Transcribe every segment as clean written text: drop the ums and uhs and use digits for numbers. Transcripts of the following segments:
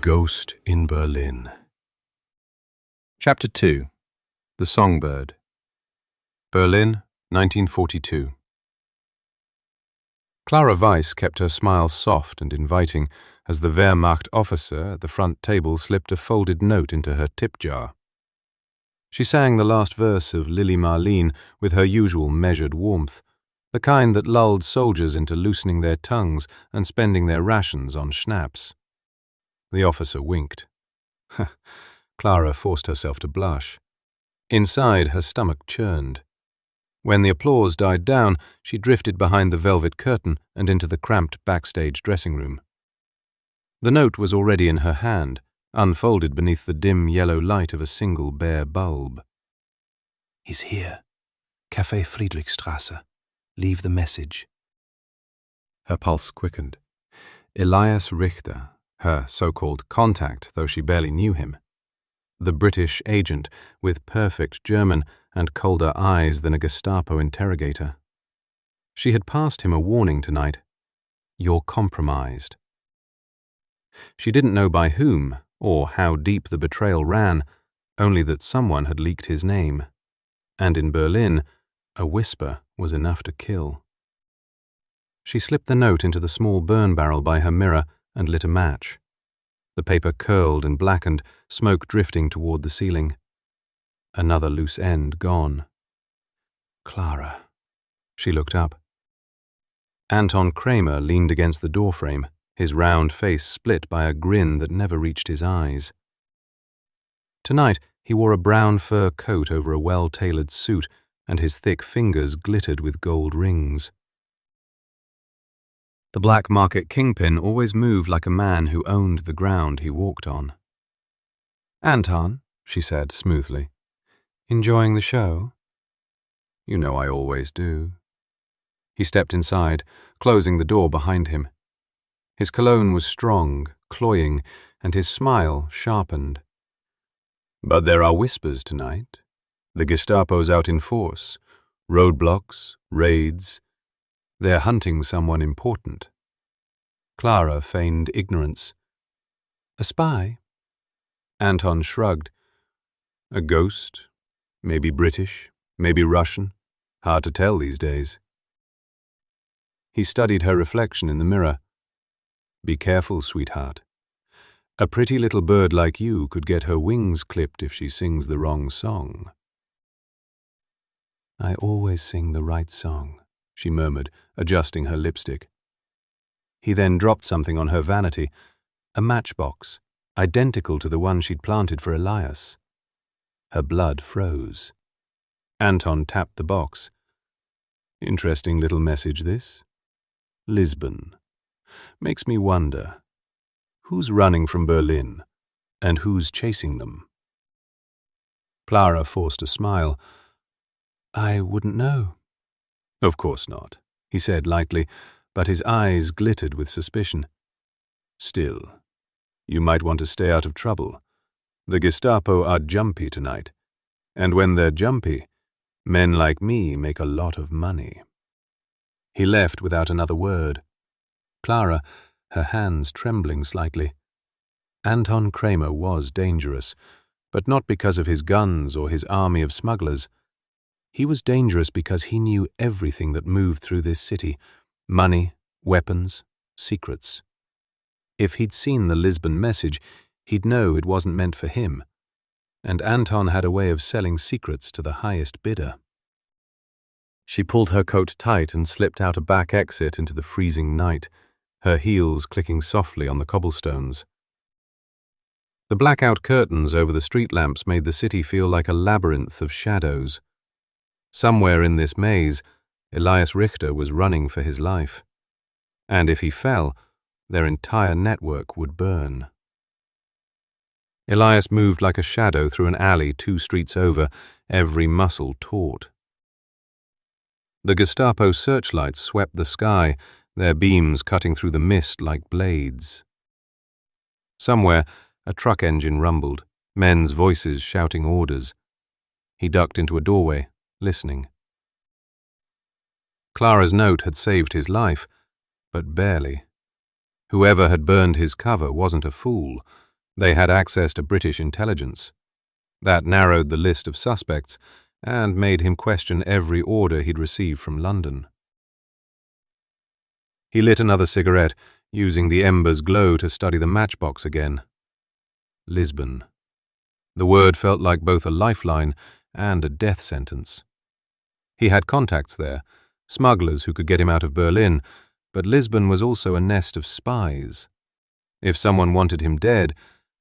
Ghost in Berlin. Chapter 2. The Songbird. Berlin, 1942. Clara Weiss kept her smile soft and inviting as the Wehrmacht officer at the front table slipped a folded note into her tip jar. She sang the last verse of Lili Marleen with her usual measured warmth, the kind that lulled soldiers into loosening their tongues and spending their rations on schnapps. The officer winked. Clara forced herself to blush. Inside, her stomach churned. When the applause died down, she drifted behind the velvet curtain and into the cramped backstage dressing room. The note was already in her hand, unfolded beneath the dim yellow light of a single bare bulb. "He's here. Café Friedrichstrasse. Leave the message." Her pulse quickened. Elias Richter, her so-called contact, though she barely knew him. The British agent, with perfect German and colder eyes than a Gestapo interrogator. She had passed him a warning tonight. "You're compromised." She didn't know by whom, or how deep the betrayal ran, only that someone had leaked his name. And in Berlin, a whisper was enough to kill. She slipped the note into the small burn barrel by her mirror and lit a match. The paper curled and blackened, smoke drifting toward the ceiling. Another loose end gone. Clara. She looked up. Anton Kramer leaned against the doorframe, his round face split by a grin that never reached his eyes. Tonight he wore a brown fur coat over a well-tailored suit, and his thick fingers glittered with gold rings. The black market kingpin always moved like a man who owned the ground he walked on. "Anton," she said smoothly, "enjoying the show?" "You know I always do." He stepped inside, closing the door behind him. His cologne was strong, cloying, and his smile sharpened. "But there are whispers tonight. The Gestapo's out in force. Roadblocks, raids. They're hunting someone important." Clara feigned ignorance. "A spy?" Anton shrugged. "A ghost. Maybe British, maybe Russian. Hard to tell these days." He studied her reflection in the mirror. "Be careful, sweetheart. A pretty little bird like you could get her wings clipped if she sings the wrong song." "I always sing the right song," she murmured, adjusting her lipstick. He then dropped something on her vanity, a matchbox, identical to the one she'd planted for Elias. Her blood froze. Anton tapped the box. "Interesting little message, this. Lisbon. Makes me wonder, who's running from Berlin, and who's chasing them?" Clara forced a smile. "I wouldn't know." "Of course not," he said lightly, but his eyes glittered with suspicion. "Still, you might want to stay out of trouble. The Gestapo are jumpy tonight, and when they're jumpy, men like me make a lot of money." He left without another word. Clara, her hands trembling slightly. Anton Kramer was dangerous, but not because of his guns or his army of smugglers. He was dangerous because he knew everything that moved through this city: money, weapons, secrets. If he'd seen the Lisbon message, he'd know it wasn't meant for him. And Anton had a way of selling secrets to the highest bidder. She pulled her coat tight and slipped out a back exit into the freezing night, her heels clicking softly on the cobblestones. The blackout curtains over the street lamps made the city feel like a labyrinth of shadows. Somewhere in this maze, Elias Richter was running for his life. And if he fell, their entire network would burn. Elias moved like a shadow through an alley 2 streets over, every muscle taut. The Gestapo searchlights swept the sky, their beams cutting through the mist like blades. Somewhere, a truck engine rumbled, men's voices shouting orders. He ducked into a doorway, listening. Clara's note had saved his life, but barely. Whoever had burned his cover wasn't a fool. They had access to British intelligence. That narrowed the list of suspects and made him question every order he'd received from London. He lit another cigarette, using the ember's glow to study the matchbox again. Lisbon. The word felt like both a lifeline and a death sentence. He had contacts there, smugglers who could get him out of Berlin, but Lisbon was also a nest of spies. If someone wanted him dead,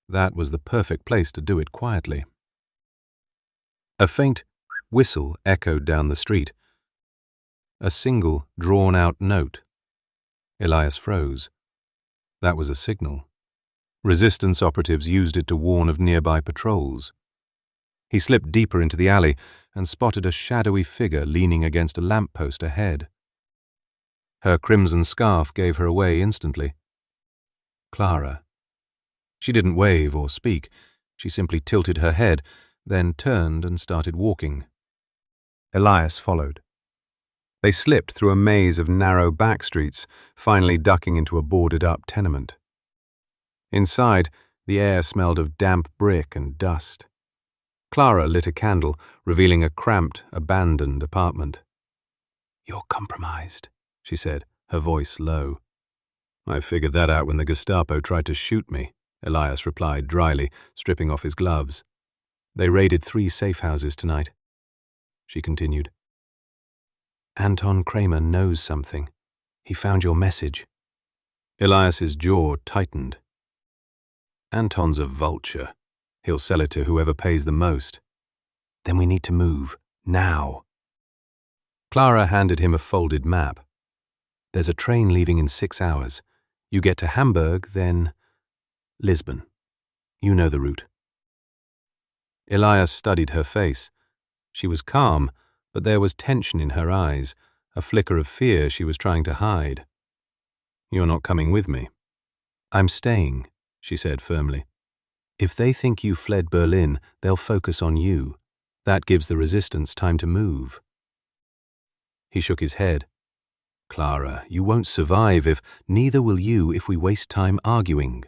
that was the perfect place to do it quietly. A faint whistle echoed down the street. A single, drawn-out note. Elias froze. That was a signal. Resistance operatives used it to warn of nearby patrols. He slipped deeper into the alley and spotted a shadowy figure leaning against a lamppost ahead. Her crimson scarf gave her away instantly. Clara. She didn't wave or speak. She simply tilted her head, then turned and started walking. Elias followed. They slipped through a maze of narrow back streets, finally ducking into a boarded-up tenement. Inside, the air smelled of damp brick and dust. Clara lit a candle, revealing a cramped, abandoned apartment. "You're compromised," she said, her voice low. "I figured that out when the Gestapo tried to shoot me," Elias replied dryly, stripping off his gloves. "They raided 3 safe houses tonight," she continued. "Anton Kramer knows something. He found your message." Elias's jaw tightened. "Anton's a vulture. He'll sell it to whoever pays the most." "Then we need to move. Now." Clara handed him a folded map. "There's a train leaving in 6 hours. You get to Hamburg, then Lisbon. You know the route." Elias studied her face. She was calm, but there was tension in her eyes, a flicker of fear she was trying to hide. "You're not coming with me." "I'm staying," she said firmly. "If they think you fled Berlin, they'll focus on you. That gives the resistance time to move." He shook his head. "Clara, you won't survive neither will you if we waste time arguing."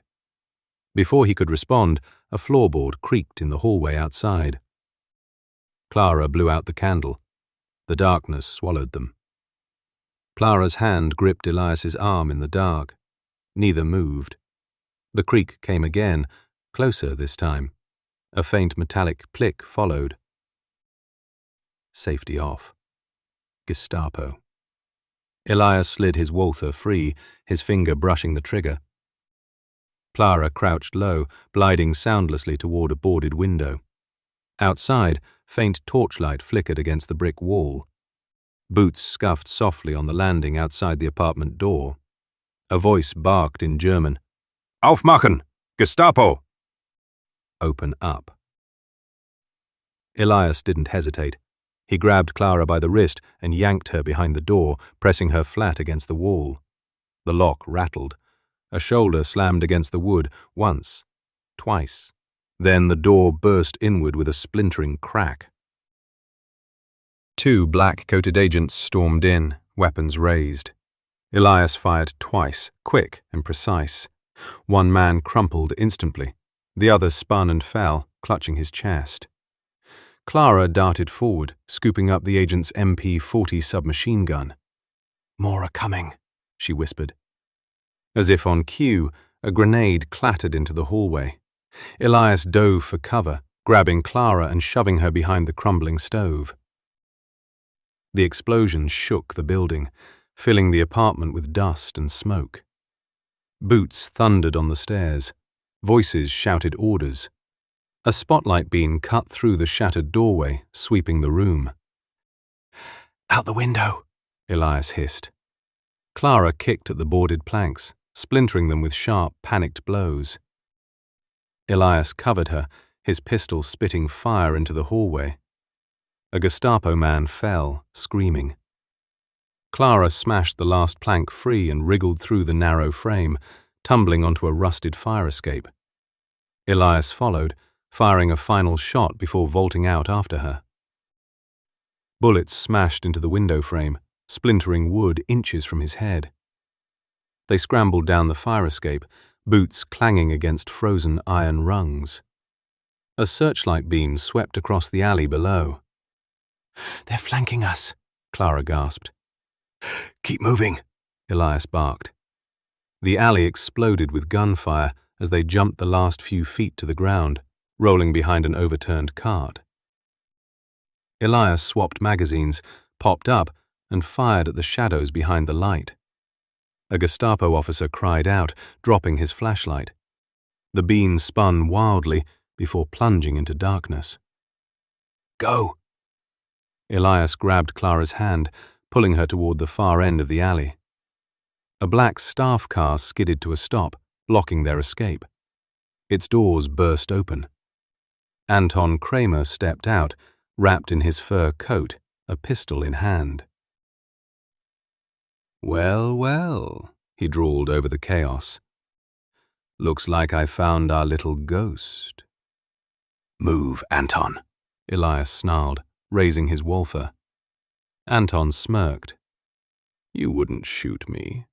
Before he could respond, a floorboard creaked in the hallway outside. Clara blew out the candle. The darkness swallowed them. Clara's hand gripped Elias's arm in the dark. Neither moved. The creak came again, closer this time. A faint metallic click followed. Safety off. Gestapo. Elias slid his Walther free, his finger brushing the trigger. Clara crouched low, gliding soundlessly toward a boarded window. Outside, faint torchlight flickered against the brick wall. Boots scuffed softly on the landing outside the apartment door. A voice barked in German. "Aufmachen! Gestapo!" Open up. Elias didn't hesitate. He grabbed Clara by the wrist and yanked her behind the door, pressing her flat against the wall. The lock rattled. A shoulder slammed against the wood, once, twice. Then the door burst inward with a splintering crack. 2 black-coated agents stormed in, weapons raised. Elias fired twice, quick and precise. One man crumpled instantly. The other spun and fell, clutching his chest. Clara darted forward, scooping up the agent's MP-40 submachine gun. "More are coming," she whispered. As if on cue, a grenade clattered into the hallway. Elias dove for cover, grabbing Clara and shoving her behind the crumbling stove. The explosion shook the building, filling the apartment with dust and smoke. Boots thundered on the stairs. Voices shouted orders. A spotlight beam cut through the shattered doorway, sweeping the room. "Out the window," Elias hissed. Clara kicked at the boarded planks, splintering them with sharp, panicked blows. Elias covered her, his pistol spitting fire into the hallway. A Gestapo man fell, screaming. Clara smashed the last plank free and wriggled through the narrow frame, tumbling onto a rusted fire escape. Elias followed, firing a final shot before vaulting out after her. Bullets smashed into the window frame, splintering wood inches from his head. They scrambled down the fire escape, boots clanging against frozen iron rungs. A searchlight beam swept across the alley below. "They're flanking us," Clara gasped. "Keep moving," Elias barked. The alley exploded with gunfire as they jumped the last few feet to the ground, rolling behind an overturned cart. Elias swapped magazines, popped up, and fired at the shadows behind the light. A Gestapo officer cried out, dropping his flashlight. The beam spun wildly before plunging into darkness. "Go!" Elias grabbed Clara's hand, pulling her toward the far end of the alley. A black staff car skidded to a stop, blocking their escape. Its doors burst open. Anton Kramer stepped out, wrapped in his fur coat, a pistol in hand. "Well, well," he drawled over the chaos. "Looks like I found our little ghost." "Move, Anton," Elias snarled, raising his Walther. Anton smirked. "You wouldn't shoot me.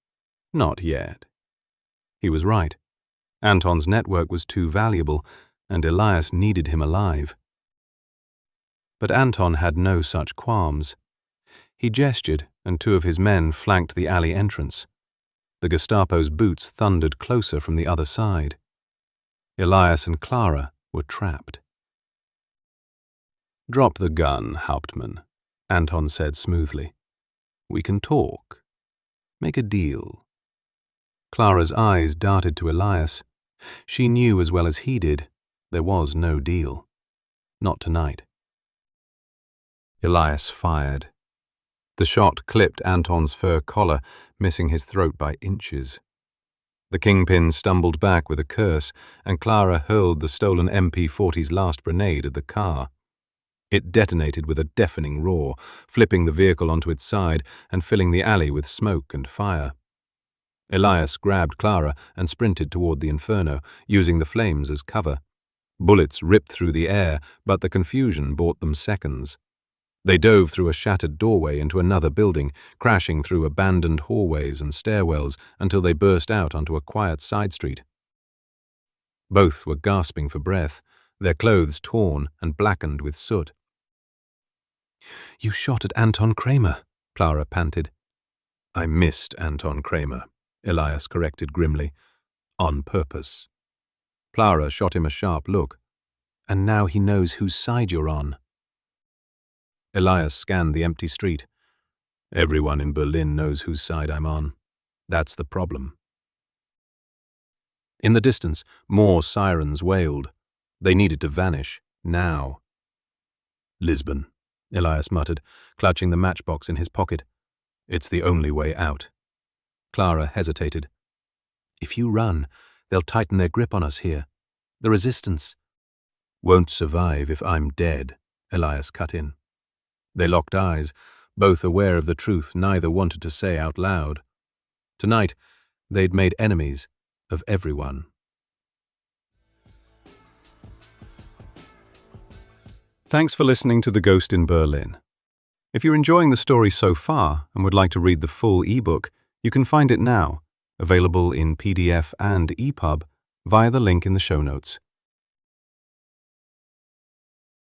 Not yet." He was right. Anton's network was too valuable, and Elias needed him alive. But Anton had no such qualms. He gestured, and two of his men flanked the alley entrance. The Gestapo's boots thundered closer from the other side. Elias and Clara were trapped. "Drop the gun, Hauptmann," Anton said smoothly. "We can talk. Make a deal." Clara's eyes darted to Elias. She knew as well as he did, there was no deal. Not tonight. Elias fired. The shot clipped Anton's fur collar, missing his throat by inches. The kingpin stumbled back with a curse, and Clara hurled the stolen MP-40's last grenade at the car. It detonated with a deafening roar, flipping the vehicle onto its side and filling the alley with smoke and fire. Elias grabbed Clara and sprinted toward the inferno, using the flames as cover. Bullets ripped through the air, but the confusion bought them seconds. They dove through a shattered doorway into another building, crashing through abandoned hallways and stairwells until they burst out onto a quiet side street. Both were gasping for breath, their clothes torn and blackened with soot. "You shot at Anton Kramer," Clara panted. "I missed Anton Kramer," Elias corrected grimly. "On purpose." Clara shot him a sharp look. "And now he knows whose side you're on." Elias scanned the empty street. "Everyone in Berlin knows whose side I'm on. That's the problem." In the distance, more sirens wailed. They needed to vanish, now. "Lisbon," Elias muttered, clutching the matchbox in his pocket. "It's the only way out." Clara hesitated. "If you run, they'll tighten their grip on us here. The resistance—" "Won't survive if I'm dead," Elias cut in. They locked eyes, both aware of the truth neither wanted to say out loud. Tonight, they'd made enemies of everyone. Thanks for listening to The Ghost in Berlin. If you're enjoying the story so far and would like to read the full ebook, you can find it now, available in PDF and EPUB, via the link in the show notes.